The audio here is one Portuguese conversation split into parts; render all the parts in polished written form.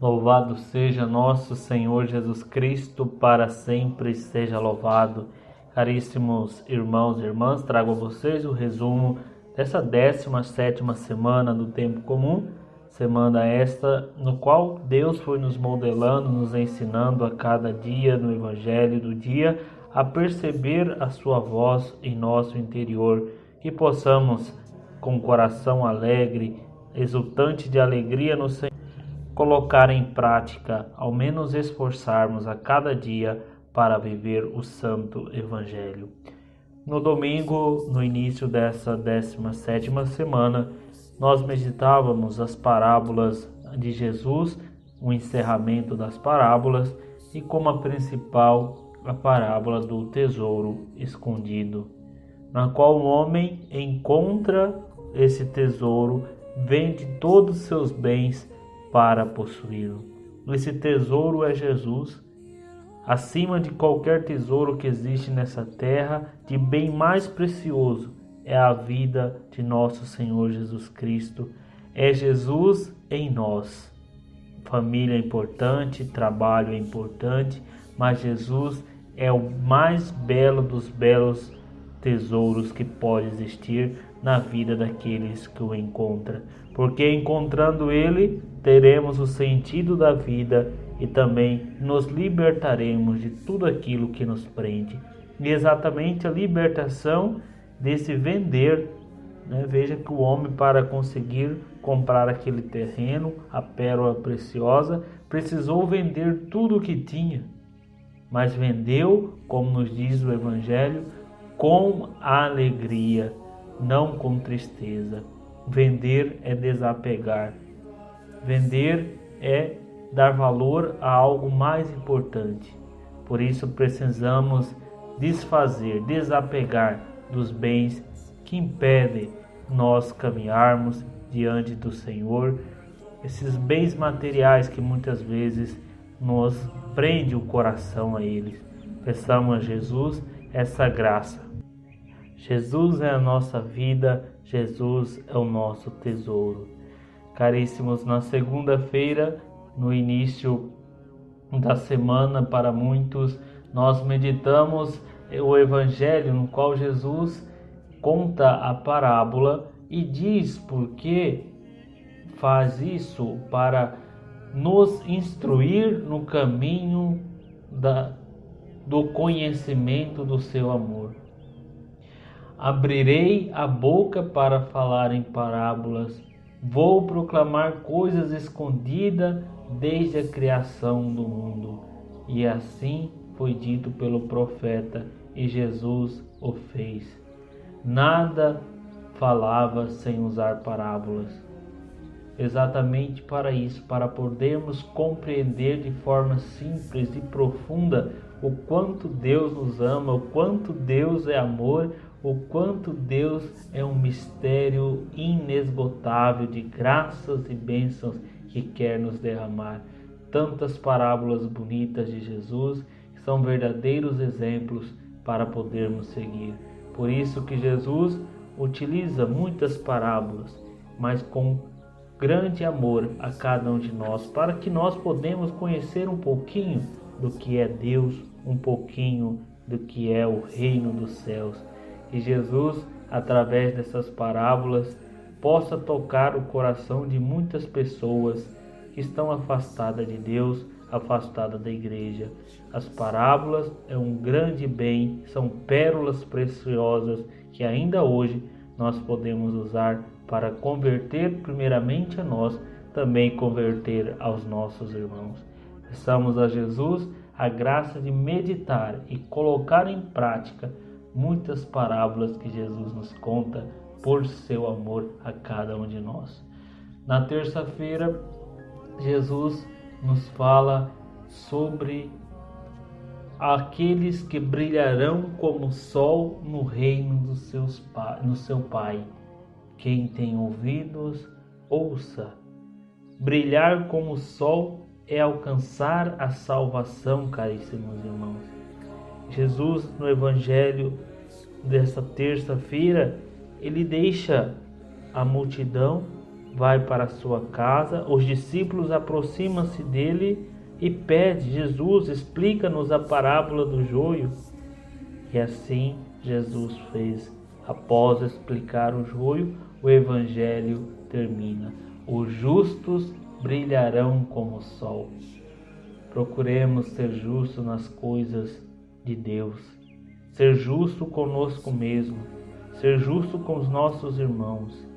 Louvado seja nosso Senhor Jesus Cristo, para sempre seja louvado. Caríssimos irmãos e irmãs, trago a vocês o resumo dessa 17ª semana do Tempo Comum, semana esta no qual Deus foi nos modelando, nos ensinando a cada dia no Evangelho do dia a perceber a sua voz em nosso interior, que possamos, com o coração alegre, exultante de alegria no Senhor, colocar em prática, ao menos esforçarmos a cada dia para viver o Santo Evangelho. No domingo, no início dessa 17ª semana, nós meditávamos as parábolas de Jesus, o encerramento das parábolas e como a principal, a parábola do tesouro escondido, na qual o homem encontra esse tesouro, vende todos os seus bens para possuí-lo. Esse tesouro é Jesus. Acima de qualquer tesouro que existe nessa terra, de bem mais precioso é a vida de nosso Senhor Jesus Cristo. É Jesus em nós. Família é importante, trabalho é importante, mas Jesus é o mais belo dos belos tesouros que pode existir na vida daqueles que o encontram. Porque encontrando Ele, teremos o sentido da vida e também nos libertaremos de tudo aquilo que nos prende. E exatamente a libertação desse vender, né? Veja que o homem, para conseguir comprar aquele terreno, a pérola preciosa, precisou vender tudo o que tinha. Mas vendeu, como nos diz o Evangelho, com alegria, não com tristeza. Vender é desapegar. Vender é dar valor a algo mais importante. Por isso precisamos desfazer, desapegar dos bens que impedem nós caminharmos diante do Senhor. Esses bens materiais que muitas vezes nos prende o coração a eles. Peçamos a Jesus essa graça. Jesus é a nossa vida, Jesus é o nosso tesouro. Caríssimos, na segunda-feira, no início da semana, para muitos, nós meditamos o Evangelho no qual Jesus conta a parábola e diz por que faz isso, para nos instruir no caminho do conhecimento do seu amor. Abrirei a boca para falar em parábolas, vou proclamar coisas escondidas desde a criação do mundo. E assim foi dito pelo profeta, e Jesus o fez. Nada falava sem usar parábolas. Exatamente para isso, para podermos compreender de forma simples e profunda o quanto Deus nos ama, o quanto Deus é amor, o quanto Deus é um mistério inesgotável de graças e bênçãos que quer nos derramar. Tantas parábolas bonitas de Jesus que são verdadeiros exemplos para podermos seguir. Por isso que Jesus utiliza muitas parábolas, mas com grande amor a cada um de nós, para que nós podemos conhecer um pouquinho do que é Deus, um pouquinho do que é o reino dos céus. Que Jesus, através dessas parábolas, possa tocar o coração de muitas pessoas que estão afastadas de Deus, afastadas da igreja. As parábolas é um grande bem, são pérolas preciosas que ainda hoje nós podemos usar para converter primeiramente a nós, também converter aos nossos irmãos. Peçamos a Jesus a graça de meditar e colocar em prática muitas parábolas que Jesus nos conta por seu amor a cada um de nós. Na terça-feira, Jesus nos fala sobre aqueles que brilharão como o sol no reino no seu Pai. Quem tem ouvidos, ouça. Brilhar como o sol é alcançar a salvação, caríssimos irmãos. Jesus, no Evangelho dessa terça-feira, ele deixa a multidão vai para a sua casa, os discípulos aproximam-se dele e pedem: Jesus, explica-nos a parábola do joio. E assim Jesus fez. Após explicar o joio, o evangelho termina: os justos brilharão como o sol. Procuremos ser justos nas coisas de Deus, ser justo conosco mesmo, ser justo com os nossos irmãos,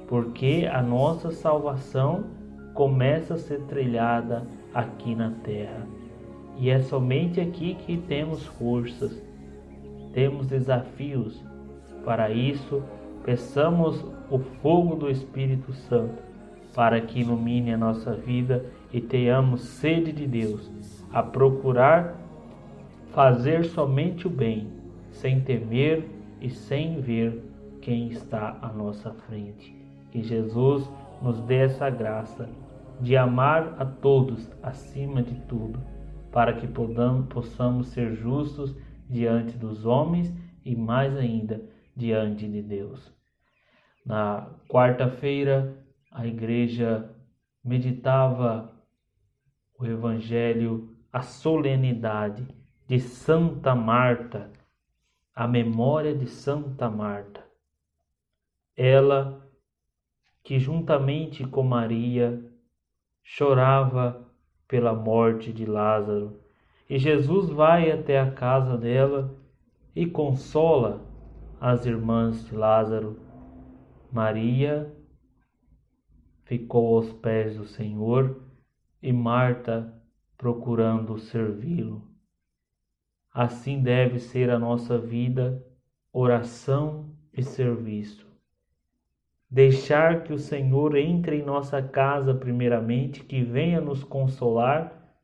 porque a nossa salvação começa a ser trilhada aqui na terra. E é somente aqui que temos forças, temos desafios. Para isso, peçamos o fogo do Espírito Santo, para que ilumine a nossa vida e tenhamos sede de Deus, a procurar fazer somente o bem, sem temer e sem ver quem está à nossa frente. Que Jesus nos dê essa graça de amar a todos acima de tudo, para que possamos ser justos diante dos homens e mais ainda diante de Deus. Na quarta-feira, a igreja meditava o Evangelho, a solenidade de Santa Marta, a memória de Santa Marta. Ela que juntamente com Maria chorava pela morte de Lázaro. E Jesus vai até a casa dela e consola as irmãs de Lázaro. Maria ficou aos pés do Senhor e Marta procurando servi-lo. Assim deve ser a nossa vida, oração e serviço. Deixar que o Senhor entre em nossa casa primeiramente, que venha nos consolar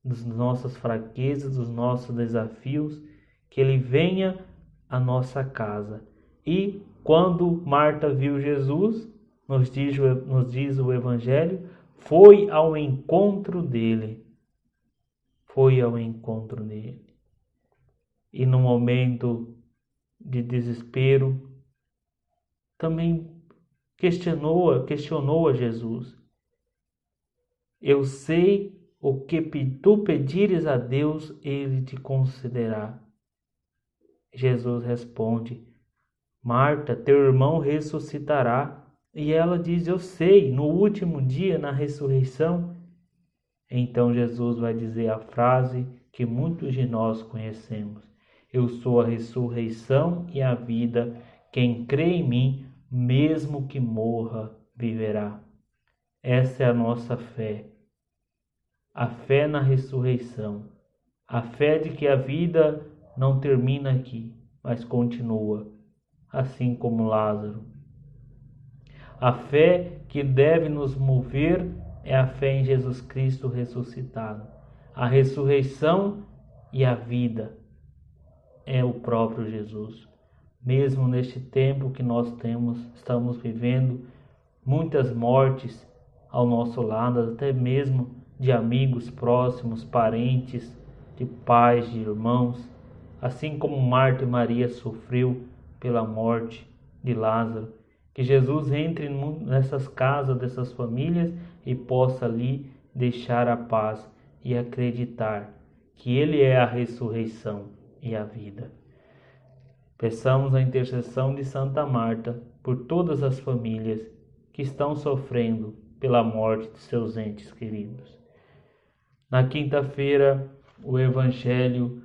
das nossas fraquezas, dos nossos desafios, que Ele venha à nossa casa. E quando Marta viu Jesus, nos diz o Evangelho, foi ao encontro dele. Foi ao encontro dele. E no momento de desespero, também questionou a Jesus. Eu sei o que tu pedires a Deus, Ele te concederá. Jesus responde: Marta, teu irmão ressuscitará. E ela diz: eu sei, no último dia, na ressurreição. Então Jesus vai dizer a frase que muitos de nós conhecemos: eu sou a ressurreição e a vida. Quem crê em mim, mesmo que morra, viverá. Essa é a nossa fé. A fé na ressurreição. A fé de que a vida não termina aqui, mas continua, assim como Lázaro. A fé que deve nos mover é a fé em Jesus Cristo ressuscitado. A ressurreição e a vida é o próprio Jesus. Mesmo neste tempo que nós estamos vivendo muitas mortes ao nosso lado, até mesmo de amigos próximos, parentes, de pais, de irmãos, assim como Marta e Maria sofreu pela morte de Lázaro. Que Jesus entre nessas casas dessas famílias e possa ali deixar a paz e acreditar que Ele é a ressurreição e a vida. Peçamos a intercessão de Santa Marta por todas as famílias que estão sofrendo pela morte de seus entes queridos. Na quinta-feira, o Evangelho,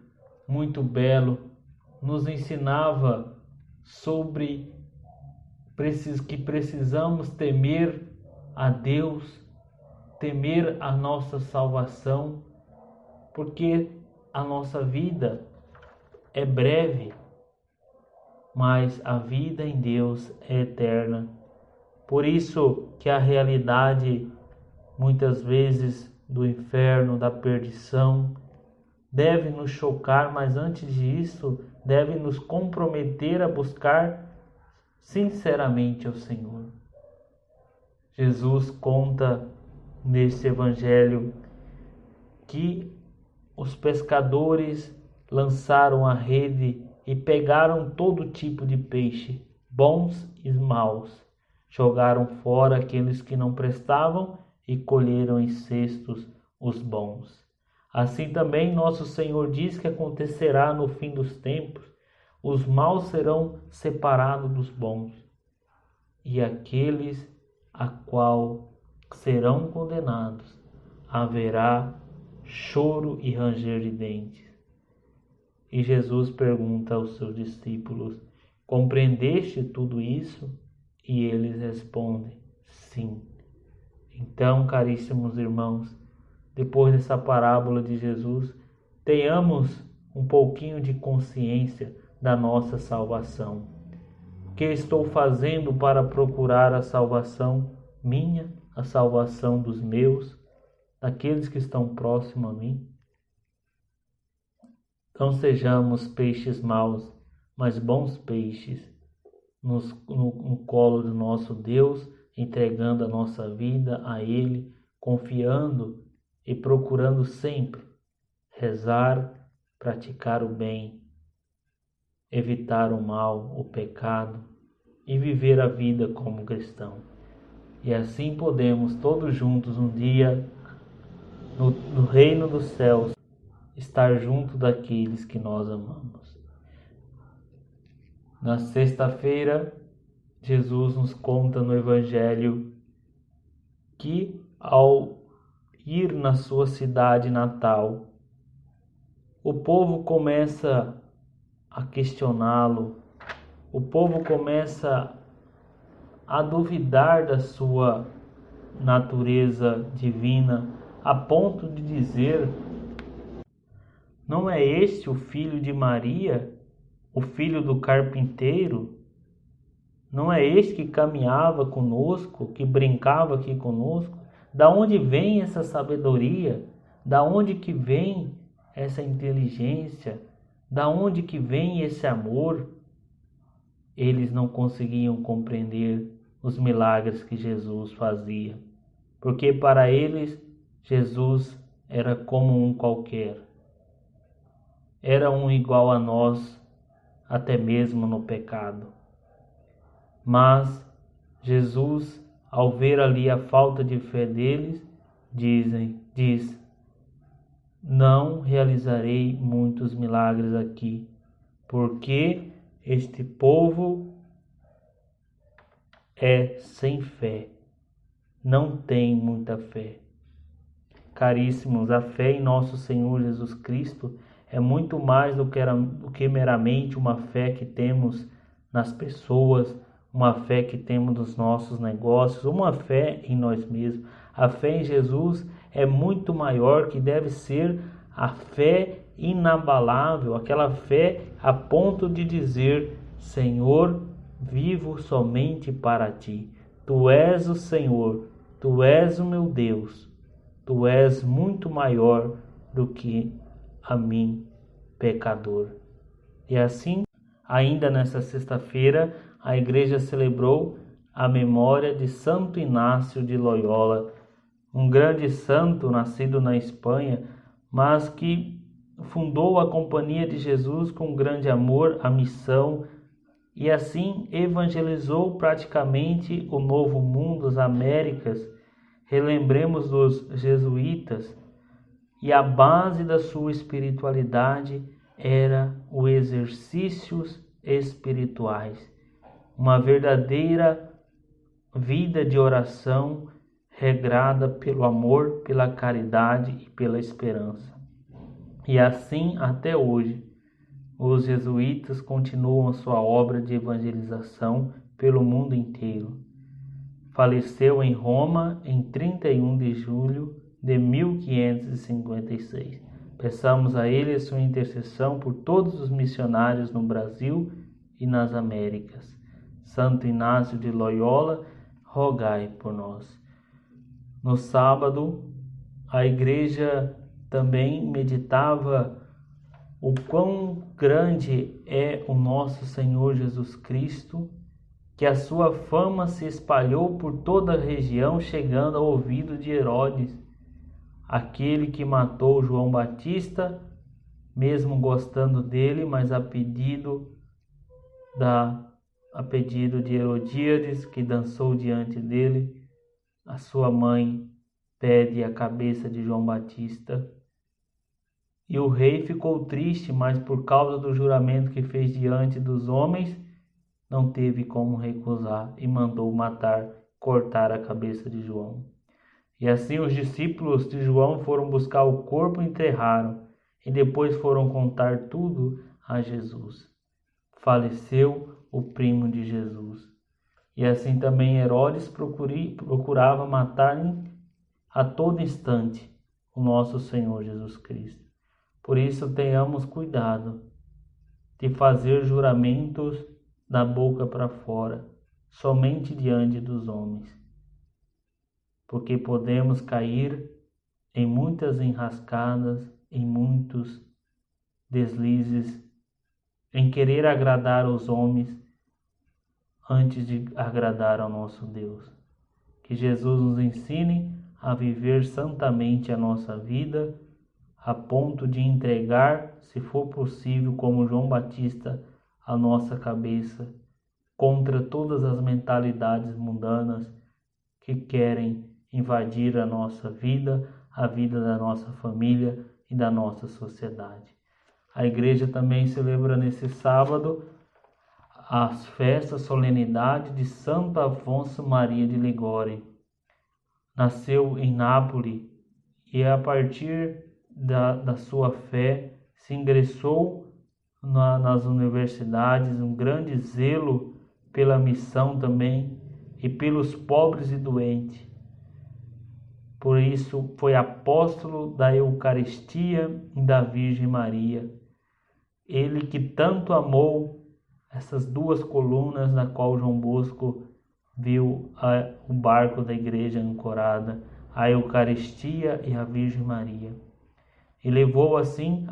muito belo, nos ensinava sobre que precisamos temer a Deus, temer a nossa salvação, porque a nossa vida é breve, mas a vida em Deus é eterna. Por isso que a realidade, muitas vezes, do inferno, da perdição, deve nos chocar, mas antes disso, deve nos comprometer a buscar sinceramente ao Senhor. Jesus conta neste Evangelho que os pescadores lançaram a rede e pegaram todo tipo de peixe, bons e maus. jogaram fora aqueles que não prestavam e colheram em cestos os bons. Assim também nosso Senhor diz que acontecerá no fim dos tempos: os maus serão separados dos bons, e aqueles a qual serão condenados haverá choro e ranger de dentes. E Jesus pergunta aos seus discípulos: compreendeste tudo isso? E eles respondem: sim. Então, caríssimos irmãos, depois dessa parábola de Jesus, tenhamos um pouquinho de consciência da nossa salvação. O que estou fazendo para procurar a salvação minha, a salvação dos meus, daqueles que estão próximos a mim? Não sejamos peixes maus, mas bons peixes, no colo do nosso Deus, entregando a nossa vida a Ele, confiando e procurando sempre rezar, praticar o bem, evitar o mal, o pecado e viver a vida como cristão. E assim podemos todos juntos um dia no reino dos céus estar junto daqueles que nós amamos. Na sexta-feira, Jesus nos conta no Evangelho que ao ir na sua cidade natal, o povo começa a questioná-lo, o povo começa a duvidar da sua natureza divina, a ponto de dizer: não é este o filho de Maria, o filho do carpinteiro? Não é este que caminhava conosco, que brincava aqui conosco? Da onde vem essa sabedoria? Da onde que vem essa inteligência? Da onde que vem esse amor? Eles não conseguiam compreender os milagres que Jesus fazia, porque para eles Jesus era como um qualquer. Era um igual a nós, até mesmo no pecado. Mas Jesus, ao ver ali a falta de fé deles, diz: não realizarei muitos milagres aqui, porque este povo é sem fé, não tem muita fé. Caríssimos, a fé em nosso Senhor Jesus Cristo é muito mais do que meramente uma fé que temos nas pessoas, uma fé que temos nos nossos negócios, uma fé em nós mesmos. A fé em Jesus é muito maior, que deve ser a fé inabalável, aquela fé a ponto de dizer: Senhor, vivo somente para ti. Tu és o Senhor, tu és o meu Deus, tu és muito maior do que a mim, pecador. E assim, ainda nesta sexta-feira, a igreja celebrou a memória de Santo Inácio de Loyola, um grande santo nascido na Espanha, mas que fundou a Companhia de Jesus com grande amor à missão e assim evangelizou praticamente o Novo Mundo, as Américas. Relembremos dos jesuítas, e a base da sua espiritualidade era os exercícios espirituais, uma verdadeira vida de oração regrada pelo amor, pela caridade e pela esperança. E assim até hoje, os jesuítas continuam sua obra de evangelização pelo mundo inteiro. Faleceu em Roma em 31 de julho de 1556. Peçamos a ele a sua intercessão por todos os missionários no Brasil e nas Américas. Santo Inácio de Loyola, rogai por nós. No sábado, a igreja também meditava o quão grande é o nosso Senhor Jesus Cristo, que a sua fama se espalhou por toda a região, chegando ao ouvido de Herodes, aquele que matou João Batista, mesmo gostando dele, mas a pedido da a pedido de Herodíades, que dançou diante dele, a sua mãe pede a cabeça de João Batista. E o rei ficou triste, mas por causa do juramento que fez diante dos homens, não teve como recusar e mandou matar, cortar a cabeça de João. E assim os discípulos de João foram buscar o corpo e enterraram, e depois foram contar tudo a Jesus. Faleceu o primo de Jesus. E assim também Herodes procurava matar a todo instante o nosso Senhor Jesus Cristo. Por isso tenhamos cuidado de fazer juramentos da boca para fora, somente diante dos homens, porque podemos cair em muitas enrascadas, em muitos deslizes, em querer agradar aos homens antes de agradar ao nosso Deus. Que Jesus nos ensine a viver santamente a nossa vida, a ponto de entregar, se for possível, como João Batista, a nossa cabeça contra todas as mentalidades mundanas que querem invadir a nossa vida, a vida da nossa família e da nossa sociedade. A igreja também celebra nesse sábado as festas, solenidade de Santo Afonso Maria de Ligório. Nasceu em Nápoles e a partir da sua fé se ingressou nas universidades, um grande zelo pela missão também e pelos pobres e doentes. Por isso foi apóstolo da Eucaristia e da Virgem Maria. Ele que tanto amou essas duas colunas na qual João Bosco viu o barco da igreja ancorada, a Eucaristia e a Virgem Maria. E levou assim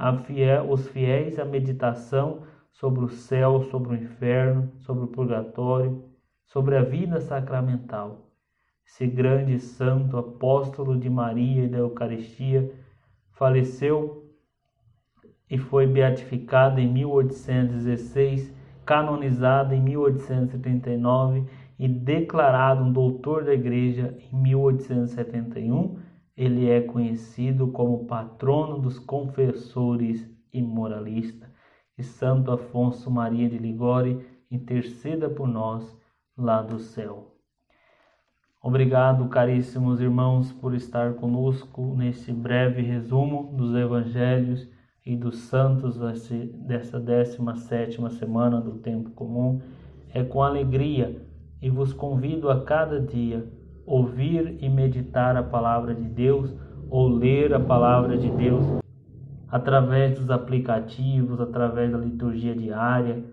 os fiéis à meditação sobre o céu, sobre o inferno, sobre o purgatório, sobre a vida sacramental. Esse grande santo apóstolo de Maria e da Eucaristia faleceu e foi beatificado em 1816, canonizado em 1839 e declarado um doutor da igreja em 1871. Ele é conhecido como patrono dos confessores e moralistas. E Santo Afonso Maria de Ligório interceda por nós lá do céu. Obrigado, caríssimos irmãos, por estar conosco nesse breve resumo dos evangelhos e dos santos dessa 17ª semana do Tempo Comum. É com alegria e vos convido a cada dia ouvir e meditar a palavra de Deus ou ler a palavra de Deus através dos aplicativos, através da liturgia diária.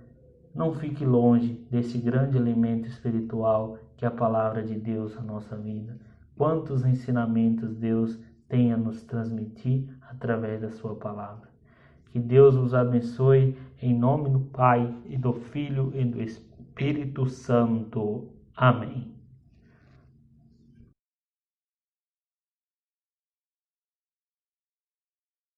Não fique longe desse grande alimento espiritual que é a palavra de Deus na nossa vida. Quantos ensinamentos Deus tem a nos transmitir através da sua palavra. Que Deus os abençoe em nome do Pai e do Filho e do Espírito Santo. Amém.